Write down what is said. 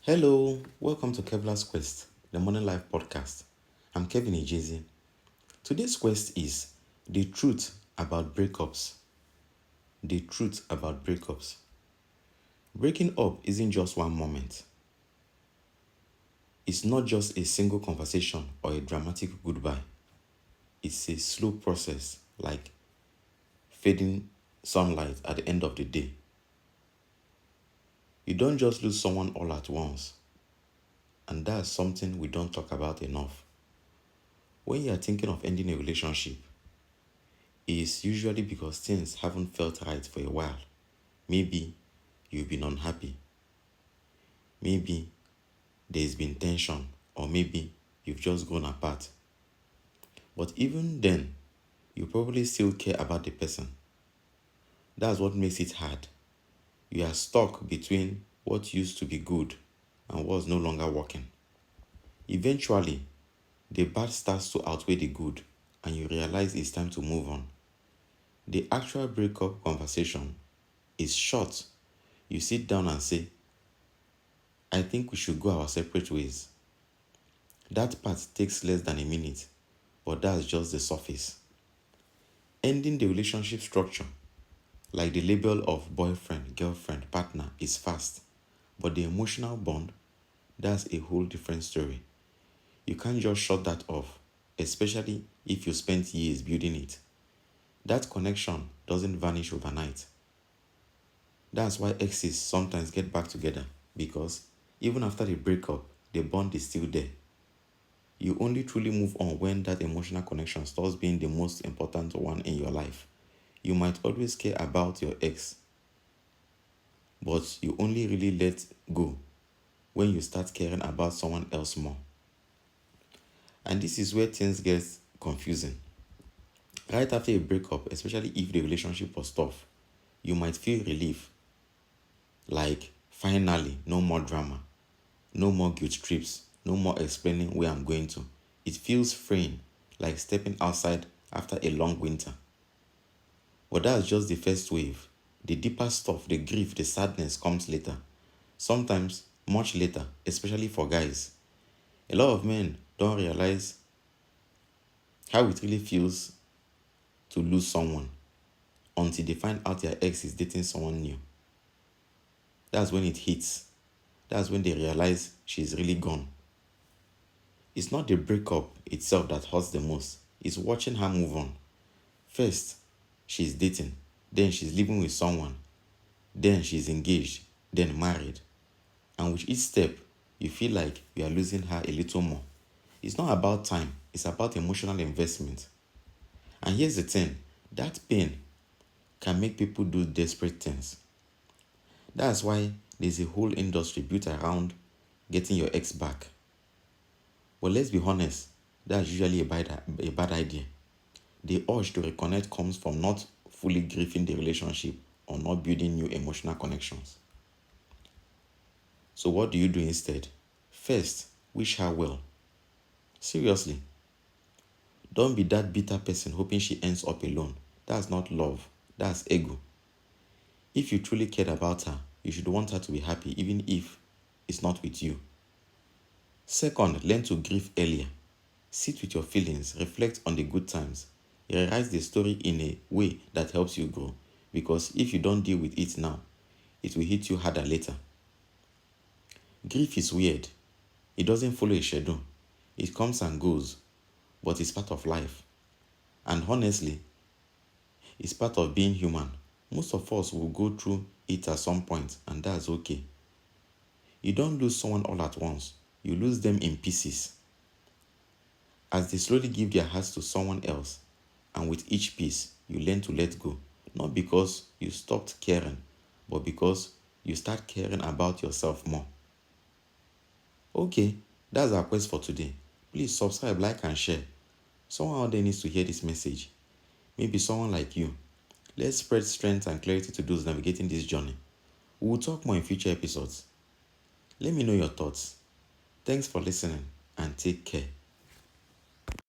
Hello, welcome to Kevlar's Quest, the Morning Life podcast. I'm Kevin Ejezi. Today's quest is the truth about breakups. The truth about breakups. Breaking up isn't just one moment. It's not just a single conversation or a dramatic goodbye. It's a slow process, like fading sunlight at the end of the day. You don't just lose someone all at once, and that's something we don't talk about enough. When you are thinking of ending a relationship, it is usually because things haven't felt right for a while. Maybe you've been unhappy. Maybe there's been tension, or maybe you've just grown apart. But even then, you probably still care about the person. That's what makes it hard. You are stuck between what used to be good and what's no longer working. Eventually, the bad starts to outweigh the good, and you realize it's time to move on. The actual breakup conversation is short. You sit down and say, I think we should go our separate ways. That part takes less than a minute, but that's just the surface. Ending the relationship structure, like the label of boyfriend, girlfriend, partner, is fast, but the emotional bond, that's a whole different story. You can't just shut that off, especially if you spent years building it. That connection doesn't vanish overnight. That's why exes sometimes get back together, because even after the breakup, the bond is still there. You only truly move on when that emotional connection stops being the most important one in your life. You might always care about your ex, but you only really let go when you start caring about someone else more. And this is where things get confusing. Right after a breakup, especially if the relationship was tough, you might feel relief. Like, finally, no more drama, no more guilt trips, no more explaining where I'm going to. It feels freeing, like stepping outside after a long winter. But that's just the first wave. The deeper stuff, the grief, the sadness comes later. Sometimes much later, especially for guys. A lot of men don't realize how it really feels to lose someone until they find out their ex is dating someone new. That's when it hits. That's when they realize she's really gone. It's not the breakup itself that hurts the most. It's watching her move on. First, she's dating. Then she's living with someone. Then she's engaged. Then married. And with each step, you feel like you are losing her a little more. It's not about time. It's about emotional investment. And here's the thing. That pain can make people do desperate things. That's why there's a whole industry built around getting your ex back. But let's be honest, that's usually a bad idea. The urge to reconnect comes from not fully grieving the relationship or not building new emotional connections. So what do you do instead? First, wish her well. Seriously. Don't be that bitter person hoping she ends up alone. That's not love. That's ego. If you truly cared about her, you should want her to be happy even if it's not with you. Second, learn to grieve earlier. Sit with your feelings, reflect on the good times. Rewrite the story in a way that helps you grow. Because if you don't deal with it now, it will hit you harder later. Grief is weird. It doesn't follow a schedule. It comes and goes, but it's part of life. And honestly, it's part of being human. Most of us will go through it at some point, and that's okay. You don't lose someone all at once. You lose them in pieces. As they slowly give their hearts to someone else, and with each piece, you learn to let go. Not because you stopped caring, but because you start caring about yourself more. Okay, that's our quest for today. Please subscribe, like, and share. Someone out there needs to hear this message. Maybe someone like you. Let's spread strength and clarity to those navigating this journey. We will talk more in future episodes. Let me know your thoughts. Thanks for listening and take care.